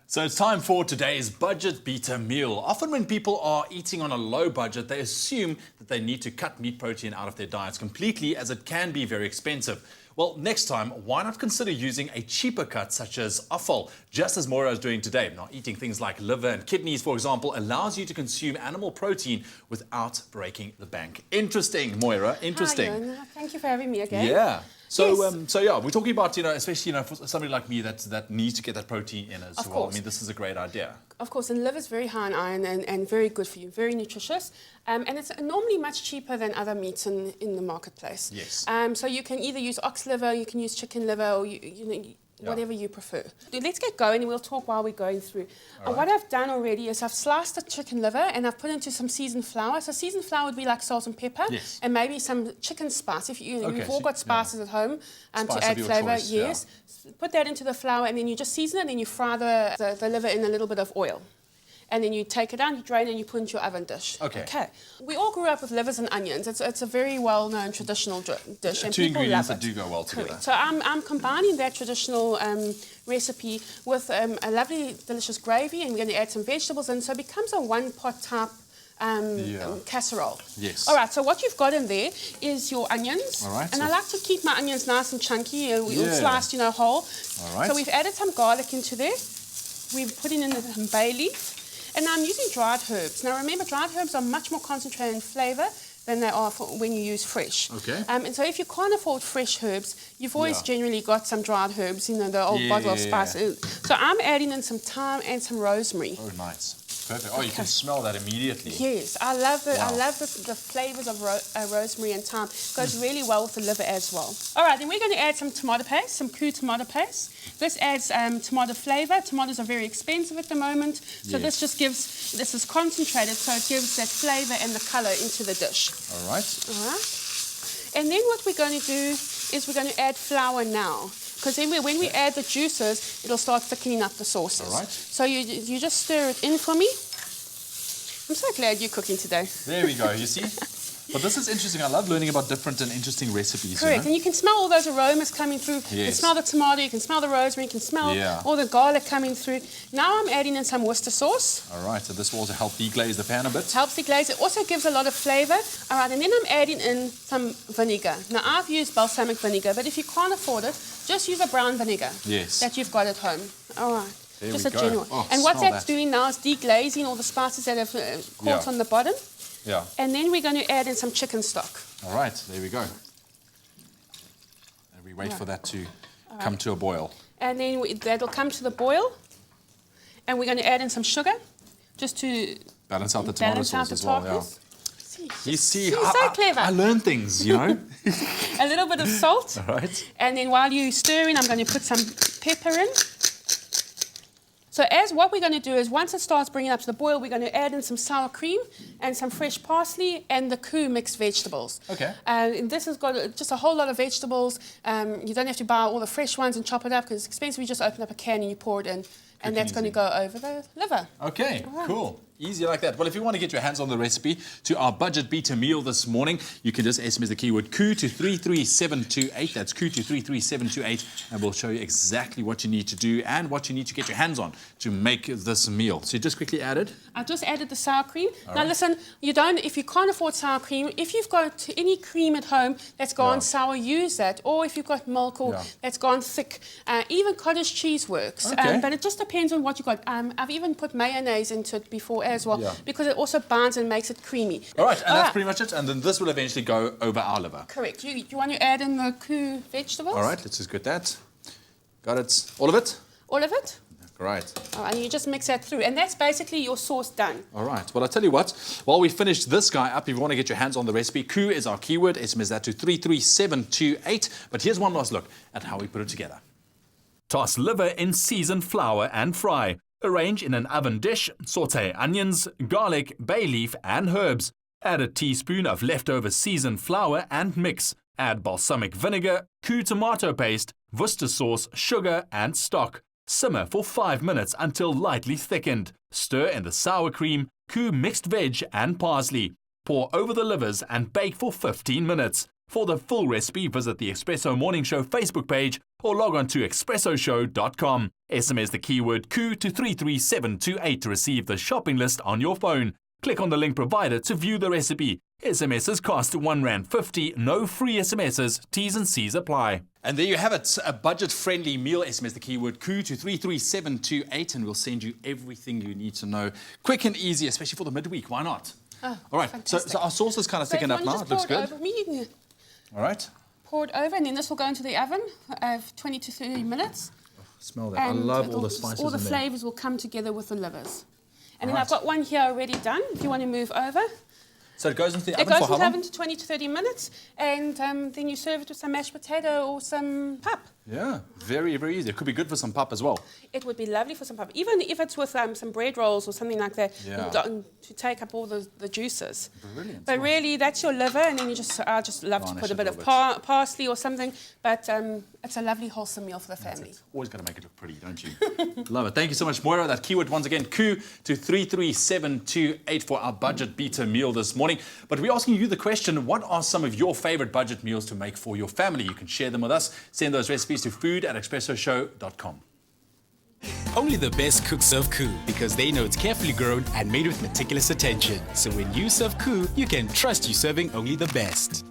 So it's time for today's budget beater meal. Often when people are eating on a low budget, they assume that they need to cut meat protein out of their diets completely, as it can be very expensive. Well, next time, why not consider using a cheaper cut such as offal, just as Moira is doing today. Now, eating things like liver and kidneys, for example, allows you to consume animal protein without breaking the bank. Interesting, Moira, interesting. Hi, Jon. Thank you for having me again. Yeah. So, Yes. yeah, we're talking about, especially, for somebody like me that needs to get that protein in as Of well. course. I mean, this is a great idea. Of course, and liver is very high in iron and very good for you, very nutritious. And it's normally much cheaper than other meats in the marketplace. Yes. So you can either use ox liver, you can use chicken liver, or whatever you prefer. Let's get going and we'll talk while we're going through. What I've done already is I've sliced the chicken liver and I've put into some seasoned flour. So seasoned flour would be like salt and pepper, Yes. and maybe some chicken spice. If you've all so- got spices at home Spice to of add your flavour, choice, yeah. yes. Put that into the flour and then you just season it and then you fry the liver in a little bit of oil. And then you take it out, you drain it, and you put it into your oven dish. Okay. We all grew up with livers and onions. It's a very well-known traditional dish, and Two people ingredients love that it. do go well together. Correct. So I'm combining that traditional recipe with a lovely, delicious gravy, and we're going to add some vegetables in, so it becomes a one-pot type casserole. Yes. All right, so what you've got in there is your onions. All right. And I like to keep my onions nice and chunky, sliced, whole. All right. So we've added some garlic into there. We've put in some bay leaf. And I'm using dried herbs. Now remember, dried herbs are much more concentrated in flavour than they are when you use fresh. Okay. And so if you can't afford fresh herbs, you've always generally got some dried herbs, the old bottle of spices. So I'm adding in some thyme and some rosemary. Oh, nice. Perfect. Oh, you can smell that immediately. Yes, I love the flavours of rosemary and thyme. Goes really well with the liver as well. All right, then we're going to add some tomato paste, some KOO tomato paste. This adds tomato flavour. Tomatoes are very expensive at the moment, so this is concentrated, so it gives that flavour and the colour into the dish. All right. All right. And then what we're going to do is we're going to add flour now. Because then when we add the juices, it'll start thickening up the sauces. All right. So you just stir it in for me. I'm so glad you're cooking today. There we go, you see? But this is interesting. I love learning about different and interesting recipes. Correct, and you can smell all those aromas coming through. You can smell the tomato, you can smell the rosemary, you can smell all the garlic coming through. Now I'm adding in some Worcester sauce. All right, so this will also help deglaze the pan a bit. Helps deglaze. It also gives a lot of flavour. All right, and then I'm adding in some vinegar. Now I've used balsamic vinegar, but if you can't afford it, just use a brown vinegar that you've got at home. All right. There just we a go. genuine. Oh, And what smell that's that. doing now is deglazing all the spices that have caught on the bottom. Yeah. And then we're going to add in some chicken stock. All right, there we go. And we wait for that to come to a boil. And then that'll come to the boil. And we're going to add in some sugar just to Balance out the tomato sauce as well, You see, She's so clever. I learn things, A little bit of salt. All right. And then while you're stirring, I'm going to put some pepper in. So what we're going to do is once it starts bringing up to the boil, we're going to add in some sour cream and some fresh parsley and the KOO Mixed Vegetables. Okay. And this has got just a whole lot of vegetables. You don't have to buy all the fresh ones and chop it up because it's expensive. You just open up a can and you pour it in. And that's going to go over the liver. Okay, cool. Easy like that. Well, if you want to get your hands on the recipe to our budget beater meal this morning, you can just SMS the keyword KOO to 33728. That's KOO to 33728. And we'll show you exactly what you need to do and what you need to get your hands on to make this meal. So you just quickly added? I just added the sour cream. Now listen, if you can't afford sour cream, if you've got any cream at home that's gone sour, use that. Or if you've got milk or that's gone thick, even cottage cheese works. Okay. But it just depends on what you've got. I've even put mayonnaise into it before as well because it also binds and makes it creamy. All right, and that's pretty much it. And then this will eventually go over our liver. Correct. You want to add in the KOO vegetables? All right, let's just get that. Got it. All of it? All of it? Great. All right, and you just mix that through. And that's basically your sauce done. All right. Well, I'll tell you what. While we finish this guy up, if you want to get your hands on the recipe, KOO is our keyword. SMS that to 33728. But here's one last look at how we put it together. Toss liver in seasoned flour and fry. Arrange in an oven dish, sauté onions, garlic, bay leaf and herbs. Add a teaspoon of leftover seasoned flour and mix. Add balsamic vinegar, KOO tomato paste, Worcester sauce, sugar and stock. Simmer for 5 minutes until lightly thickened. Stir in the sour cream, KOO mixed veg and parsley. Pour over the livers and bake for 15 minutes. For the full recipe, visit the Expresso Morning Show Facebook page or log on to expressoshow.com. SMS the keyword KOO to 33728 to receive the shopping list on your phone. Click on the link provided to view the recipe. SMSs cost R1.50, no free SMSs, T's and C's apply. And there you have it, a budget-friendly meal. SMS the keyword KOO to 33728 and we'll send you everything you need to know. Quick and easy, especially for the midweek. Why not? Oh, all right, so our sauce is kind of thickened up now. It looks good. All right. Pour it over, and then this will go into the oven for 20 to 30 minutes. Smell that. I love all the spices. All the flavours will come together with the livers. And then I've got one here already done, if you want to move over. So it goes into the oven for how long? It goes into the oven to 20 to 30 minutes, and then you serve it with some mashed potato or some pap. Yeah, very, very easy. It could be good for some pap as well. It would be lovely for some pap. Even if it's with some bread rolls or something like that, to take up all the juices. Brilliant. But really, that's your liver, and then I just love to put a bit of parsley or something. But it's a lovely, wholesome meal for the family. Always got to make it look pretty, don't you? Love it. Thank you so much, Moira. That keyword, once again, KOO to 33728 for our budget beater meal this morning. But we're asking you the question, what are some of your favorite budget meals to make for your family? You can share them with us. Send those recipes to food@expressoshow.com. Only the best cooks serve KOO because they know it's carefully grown and made with meticulous attention. So when you serve KOO, you can trust you're serving only the best.